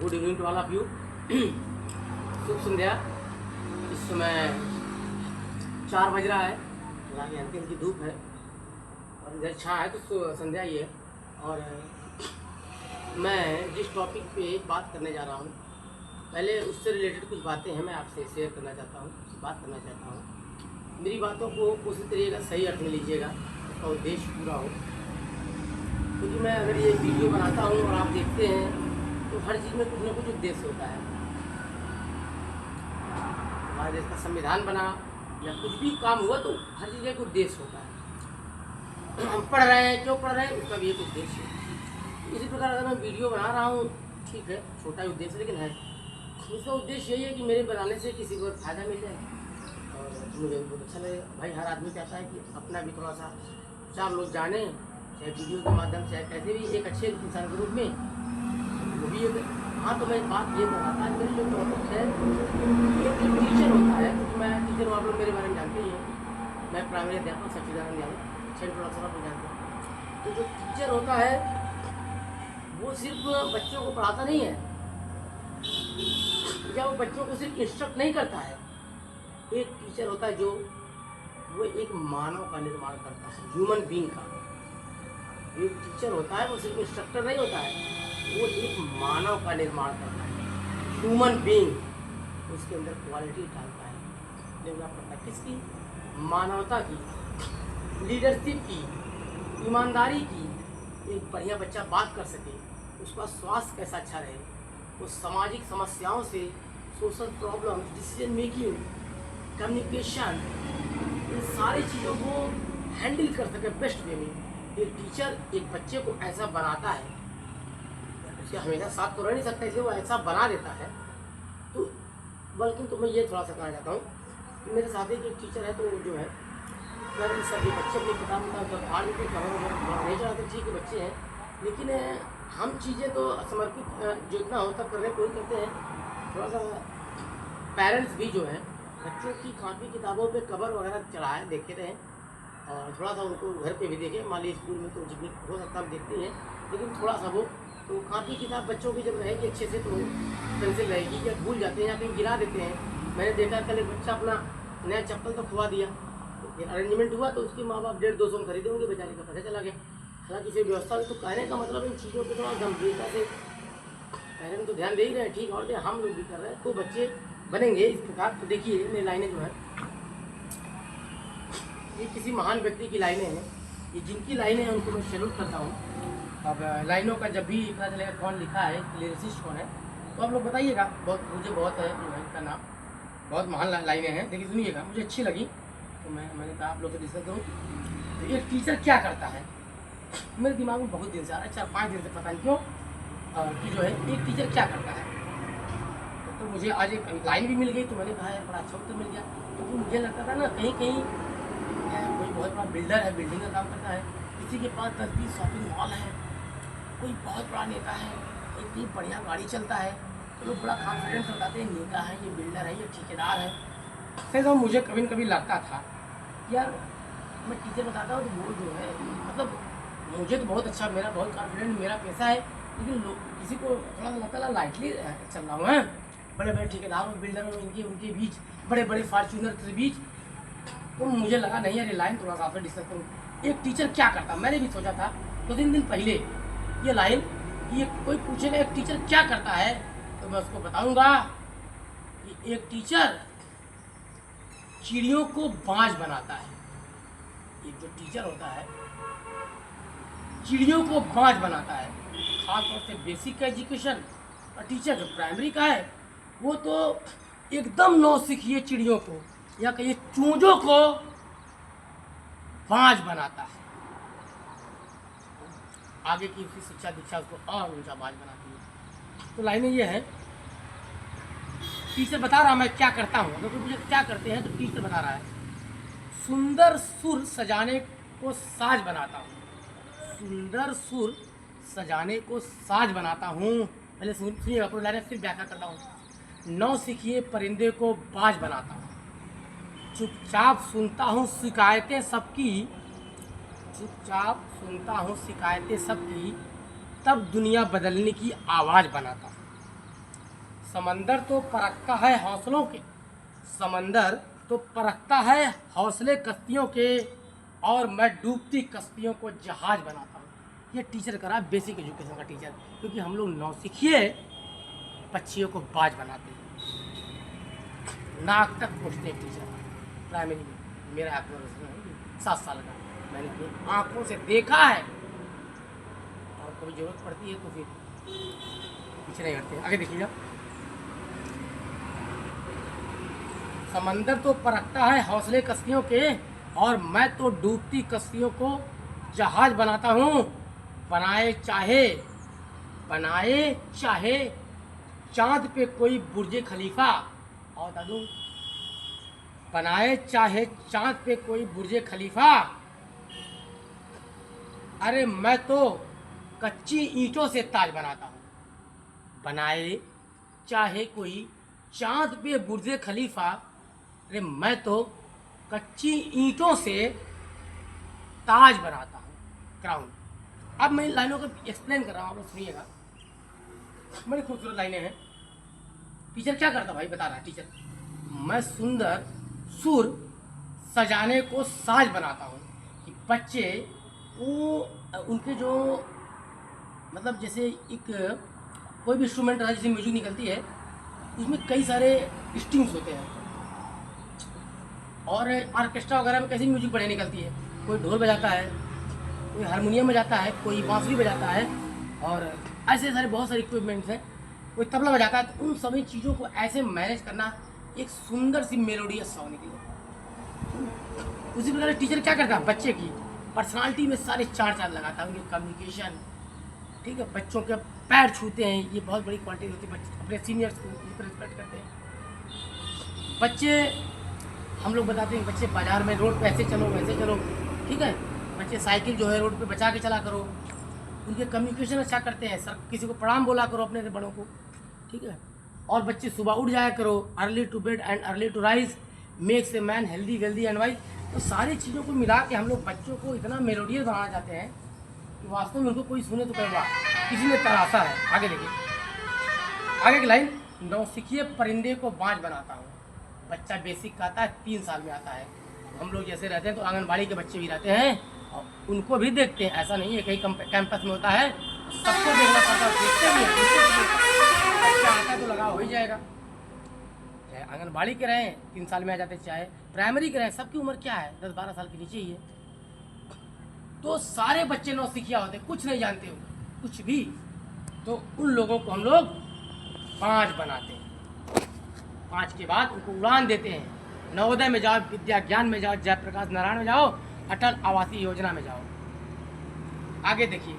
Good evening to all of you. शुभ संध्या। इस समय 4 बज रहा है, हालांकि हल्की हल्की धूप है और इधर छाँ है तो संध्या ही है। और मैं जिस टॉपिक पे बात करने जा रहा हूँ, पहले उससे रिलेटेड कुछ बातें हैं मैं आपसे शेयर करना चाहता हूँ, बात करना चाहता हूँ। मेरी बातों को कोशिश करिएगा सही अर्थ में लीजिएगा, उसका उद्देश्य पूरा हो। क्योंकि मैं अगर ये वीडियो बनाता हूँ और आप देखते हैं तो हर चीज़ में कुछ ना कुछ उद्देश्य होता है। हमारे देश का संविधान बना या कुछ भी काम हुआ तो हर चीज़ का एक उद्देश्य होता है। हम पढ़ रहे हैं, क्यों पढ़ रहे हैं, उसका भी एक उद्देश्य है। इसी प्रकार अगर मैं वीडियो बना रहा हूँ, ठीक है, छोटा ही उद्देश्य लेकिन है। इसका उद्देश्य यही है कि मेरे बनाने से किसी को फ़ायदा मिल जाए और मुझे बहुत अच्छा लगेगा। भाई हर आदमी चाहता है कि अपना भी थोड़ा सा 4 लोग जाने, चाहे वीडियो के माध्यम से, कैसे भी एक अच्छे इंसान के रूप में वो भी एक। हाँ, तो मैं बात ये कर रहा था, मेरी जो टॉपिक है एक टीचर होता है, क्योंकि मैं टीचर हूँ, आप लोग मेरे बारे में जानते ही हैं। मैं प्राइमरी अध्यापक सच्चिदानंद यादव, सेंट्रल अफसर आप लोग जानते हैं। तो जो टीचर होता है वो सिर्फ बच्चों को पढ़ाता नहीं है या वो बच्चों को सिर्फ इंस्ट्रक्ट नहीं करता है। एक टीचर होता है जो वो एक मानव का निर्माण करता है, ह्यूमन बीइंग का। एक टीचर होता है वो सिर्फ इंस्ट्रक्टर नहीं होता है, वो एक मानव का निर्माण करता है, ह्यूमन बीइंग। उसके अंदर क्वालिटी डालता है, डेवलप करता है। किसकी? मानवता की, लीडरशिप की, ईमानदारी की। एक बढ़िया बच्चा बात कर सके, उसका स्वास्थ्य कैसा अच्छा रहे, वो सामाजिक समस्याओं से, social problem, decision making, communication, इन सारी चीज़ों को हैंडल कर सके बेस्ट वे में। एक टीचर एक बच्चे को ऐसा बनाता है, उसके हमेशा साथ तो रह नहीं सकता, इसलिए वो ऐसा बना देता है। तो बल्कि तो मैं ये थोड़ा सा कहना चाहता हूँ कि मेरे साथ एक टीचर है, तो जो है मैं सभी बच्चे अपनी किताब फाड़ देते, कवर नहीं चढ़ाते, ठीक है बच्चे हैं, लेकिन हम चीज़ें तो समर्पित जो इतना होता करने कोई करते हैं। थोड़ा सा पेरेंट्स भी जो है बच्चों की कापी किताबों पे कवर वगैरह चढ़ाए देखे रहे, और थोड़ा सा उनको घर पे भी देखें। मान लीजिए स्कूल में तो जितनी हो सकता हम देखते हैं, लेकिन थोड़ा सा वो तो कापी किताब बच्चों की जब रहेगी अच्छे से तो पेंसिल रहेगी, या भूल जाते हैं या कहीं गिरा देते हैं। मैंने देखा कल एक बच्चा अपना नया चप्पल तो खुआ दिया, तो फिर अरेंजमेंट हुआ तो उसके माँ बाप 150-200 में खरीदे होंगे, बेचारे का पता चला गया। हालांकि इसे व्यवस्था हुई। तो कहने का मतलब इन चीज़ों पर थोड़ा गंभीरता से पेरेंट्स तो ध्यान दे ही रहे हैं, ठीक, और हम लोग भी कर रहे हैं, तो बच्चे बनेंगे इस प्रकार। तो देखिए मेरी लाइनें जो है ये किसी महान व्यक्ति की लाइनें हैं, ये जिनकी लाइनें हैं उनको मैं सैल्यूट करता हूँ। अब लाइनों का जब भी पता चलेगा कौन लिखा है, लिरिसिस्ट कौन है, तो आप लोग बताइएगा। बहुत मुझे बहुत है जो है इसका नाम, बहुत महान लाइनें हैं, देखिए सुनिएगा, मुझे अच्छी लगी तो मैंने कहा आप लोग से डिस्कस करूँ। तो एक टीचर क्या करता है, मेरे दिमाग में बहुत दिन से आ रहा है, 4-5 दिन से, पता नहीं क्यों, कि जो है एक टीचर क्या करता है। तो मुझे आज एक लाइन भी मिल गई, तो मैंने कहा यार बड़ा अच्छा उत्तर मिल गया। तो मुझे लगता था ना कहीं कहीं कोई बहुत बड़ा बिल्डर है, बिल्डिंग का काम करता है, किसी के पास 10-20 शॉपिंग मॉल है, कोई बहुत बड़ा नेता है, इतनी बढ़िया गाड़ी चलता है, तो लोग बड़ा कॉन्फिडेंस बताते हैं नेता है, ये बिल्डर है, ये ठेकेदार है। फिर तो मुझे कभी न कभी लगता था यार मैं टीचर बताता हूँ तो वो जो है मतलब मुझे तो बहुत अच्छा, मेरा बहुत कॉन्फिडेंट, मेरा पैसा है, लेकिन लोग किसी को थोड़ा सा लगता है लाइटली चल रहा हूँ है, बड़े बड़े ठेकेदार और बिल्डर और उनके बीच, बड़े बड़े फॉर्च्यूनर के बीच। तो मुझे लगा नहीं यार ये लाइन थोड़ा सा आपसे डिस्कस करूँ, एक टीचर क्या करता। मैंने भी सोचा था 2-3 दिन पहले ये लाइन, ये कोई पूछेगा एक टीचर क्या करता है, तो मैं उसको बताऊंगा कि एक टीचर चिड़ियों को बाज बनाता है। एक जो टीचर होता है चिड़ियों को बाज बनाता है, खासतौर से बेसिक एजुकेशन। और टीचर जो प्राइमरी का है वो तो एकदम नौसिखिए चिड़ियों को या कहिए चूजों को बाज बनाता है। आगे की उसकी शिक्षा दीक्षा उसको और ऊंचा बाज बनाती है। तो लाइनें ये है, टीचर बता रहा मैं क्या करता हूँ, अगर कोई मुझे क्या करते हैं तो टीचर बता रहा है सुंदर सुर सजाने को साज बनाता हूँ, सुंदर सुर सजाने को साज बनाता हूँ। पहले सुनिएगा, पूरी लाइन फिर व्याख्या करता हूँ। नौसिखिए परिंदे को बाज बनाता हूँ, चुपचाप सुनता हूँ शिकायतें सबकी, चुपचाप सुनता हूँ शिकायतें सबकी, तब दुनिया बदलने की आवाज़ बनाता हूँ। समंदर तो परखता है हौसलों के, समंदर तो परखता है हौसले कश्तियों के, और मैं डूबती कश्तियों को जहाज बनाता हूँ। ये टीचर करा बेसिक एजुकेशन का टीचर, क्योंकि हम लोग नौसिखिए पक्षियों को बाज बनाते हैं, नाक तक पहुँचते हैं टीचर प्राइमरी में। मेरा 7 साल का, मैंने अपनी आँखों से देखा है, और कभी ज़रूरत पड़ती है तो फिर पीछे नहीं हटते। आगे देखिएगा, समंदर तो परखता है हौसले कश्तियों के, और मैं तो डूबती कश्तियों को जहाज बनाता हूँ। बनाए चाहे चांद पे कोई बुर्ज खलीफा, और दादू बनाए चाहे चांद पे कोई बुर्ज खलीफा, अरे मैं तो कच्ची ईंटों से ताज बनाता हूँ। बनाए चाहे कोई चांद पे बुर्ज खलीफा, अरे मैं तो कच्ची ईंटों से ताज बनाता हूँ, क्राउन। अब मैं इन लाइनों को एक्सप्लेन कर रहा हूँ, आप लोग सुनिएगा। बड़ी खूबसूरत लाइनें हैं। टीचर क्या करता भाई, बता रहा है टीचर, मैं सुंदर सुर सजाने को साज बनाता हूँ कि बच्चे वो उनके जो मतलब जैसे एक कोई भी इंस्ट्रूमेंट है, जैसे म्यूजिक निकलती है, उसमें कई सारे स्ट्रिंग्स होते हैं, और ऑर्केस्ट्रा वगैरह में कैसी म्यूजिक बढ़िया निकलती है, कोई ढोल बजाता है, कोई हारमोनियम बजाता है, कोई बांसुरी बजाता है, और ऐसे सारे बहुत सारे इक्विपमेंट्स हैं, कोई तबला बजाता है। तो उन सभी चीज़ों को ऐसे मैनेज करना एक सुंदर सी मेलोडियस सॉन्ग निकले। उसी प्रकार टीचर क्या करता है, बच्चे की पर्सनालिटी में सारे चार चांद लगाता है, उनकी कम्युनिकेशन, ठीक है, बच्चों के पैर छूते हैं, ये बहुत बड़ी क्वालिटी होती है। बच्चे अपने सीनियर्स को रिस्पेक्ट करते हैं। बच्चे हम लोग बताते हैं, बच्चे बाजार में रोड पे ऐसे चलो वैसे चलो, ठीक है, बच्चे साइकिल जो है रोड पे बचा के चला करो, उनके कम्युनिकेशन अच्छा करते हैं, सर किसी को प्रणाम बोला करो अपने से बड़ों को, ठीक है। और बच्चे सुबह उठ जाया करो, early to bed and early to rise makes a man healthy wealthy and wise. तो सारी चीज़ों को मिला के हम लोग बच्चों को इतना मेलोडियस बनाना चाहते हैं कि वास्तव में उनको कोई सुने तो कहे वाह, किसी ने तराशा है। आगे देखिए, आगे की लाइन, नौसिखिए परिंदे को बाज बनाता हूँ। बच्चा बेसिक का आता है, 3 साल में आता है। हम लोग जैसे रहते हैं तो आंगनबाड़ी के बच्चे भी रहते हैं, और उनको भी देखते हैं, ऐसा नहीं है कहीं कैंपस में होता है, सबको देखना पड़ता है, देखते भी हैं। बच्चा आता है तो लगाव हो ही जाएगा, चाहे आंगनबाड़ी के रहें 3 साल में आ जाते, चाहे प्राइमरी के रहें, सबकी उम्र क्या है, 10-12 साल के नीचे ही है। तो सारे बच्चे नौसिखिया होते, कुछ नहीं जानते हो कुछ भी, तो उन लोगों को हम लोग 5 बनाते हैं। 5 के बाद उनको उड़ान देते हैं। नवोदय में जाओ, विद्या ज्ञान में जाओ, जयप्रकाश नारायण में जाओ, अटल आवासीय योजना में जाओ। आगे देखिए,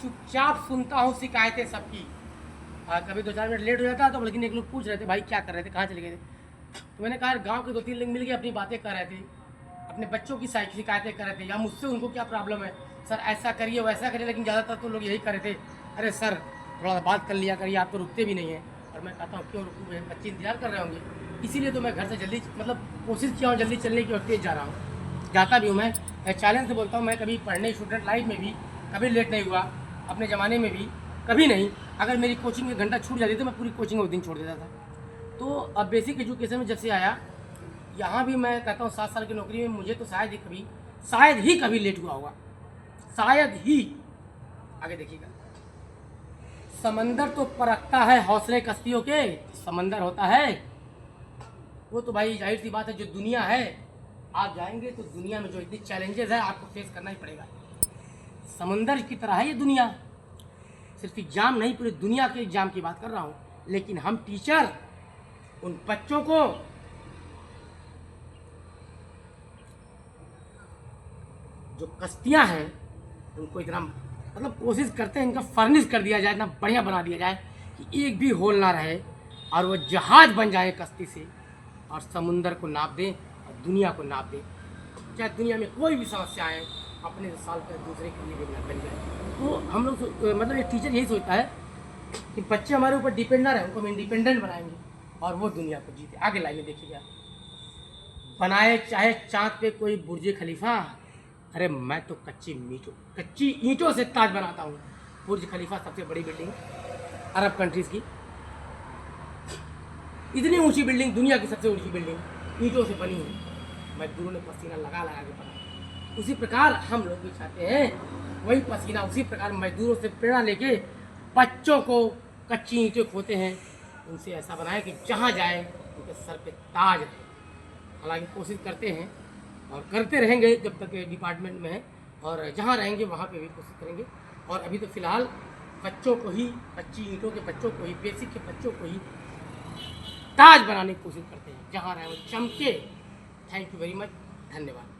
चुपचाप सुनता हूँ शिकायतें सबकी। कभी 2-4 मिनट लेट हो जाता तो लेकिन एक लोग पूछ रहे थे भाई क्या कर रहे थे, कहाँ चले गए थे, तो मैंने कहा गांव के 2-3 लोग मिल के अपनी बातें कर रहे थे, अपने बच्चों की शिकायतें कर रहे थे, या मुझसे उनको क्या प्रॉब्लम है, सर ऐसा करिए वैसा करिए, लेकिन ज़्यादातर तो लोग यही कर रहे थे, अरे सर थोड़ा सा बात कर लिया करिए, आप तो रुकते भी नहीं हैं। और मैं कहता हूँ क्यों रुकूँ, बच्चे इंतजार कर रहे होंगे, इसीलिए तो मैं घर से जल्दी मतलब कोशिश किया हूँ जल्दी चलने की, और तेज़ जा रहा हूँ, जाता भी हूँ। मैं चैलेंज से बोलता हूँ, मैं कभी पढ़ने स्टूडेंट लाइफ में भी कभी लेट नहीं हुआ, अपने ज़माने में भी कभी नहीं। अगर मेरी कोचिंग में घंटा छूट जाती तो मैं पूरी कोचिंग उस दिन छोड़ देता था। तो अब बेसिक एजुकेशन में जब से आया, यहाँ भी मैं कहता हूँ 7 साल की नौकरी में मुझे तो शायद ही कभी लेट हुआ होगा, शायद ही। आगे देखिएगा, समंदर तो परखता है हौसले कश्तियों के, समंदर होता है वो तो भाई जाहिर सी बात है, जो दुनिया है, आप जाएंगे तो दुनिया में जो इतनी चैलेंजेस है आपको फेस करना ही पड़ेगा। समंदर की तरह है ये दुनिया, सिर्फ एग्जाम नहीं, पूरी दुनिया के एग्जाम की बात कर रहा हूँ। लेकिन हम टीचर उन बच्चों को जो कश्तियाँ हैं उनको इतना मतलब कोशिश करते हैं इनका फर्निश कर दिया जाए, इतना बढ़िया बना दिया जाए कि एक भी होल ना रहे, और वो जहाज बन जाए कश्ती से, और समुंदर को नाप दें और दुनिया को नाप दें। चाहे दुनिया में कोई भी समस्या आए, अपने साल का दूसरे के लिए भी बन जाए। तो हम लोग मतलब एक टीचर यही सोचता है कि बच्चे हमारे ऊपर डिपेंड ना रहे, उनको हम इंडिपेंडेंट बनाएंगे और वो दुनिया को जीते। आगे लाइनें देखिएगा, बनाए चाहे चाँद पे कोई बुर्ज खलीफा, अरे मैं तो कच्ची ईंटों से ताज बनाता हूँ। बुर्ज खलीफा सबसे बड़ी बिल्डिंग अरब कंट्रीज़ की, इतनी ऊंची बिल्डिंग, दुनिया की सबसे ऊंची बिल्डिंग ईंटों से बनी है, मजदूरों ने पसीना लगा लगा के बनाई। उसी प्रकार हम लोग भी चाहते हैं वही पसीना, उसी प्रकार मजदूरों से प्रेरणा लेके बच्चों को कच्ची ईंटें खोते हैं, उनसे ऐसा बनाए कि जहाँ जाए उनके सर पे ताज रहे। हालांकि कोशिश करते हैं और करते रहेंगे जब तक डिपार्टमेंट में है, और जहाँ रहेंगे वहाँ पे भी कोशिश करेंगे। और अभी तो फ़िलहाल बच्चों को ही, कच्ची ईंटों के बच्चों को ही, बेसिक के बच्चों को ही ताज बनाने की कोशिश करते हैं, जहाँ रहे वो चमके। थैंक यू वेरी मच, धन्यवाद।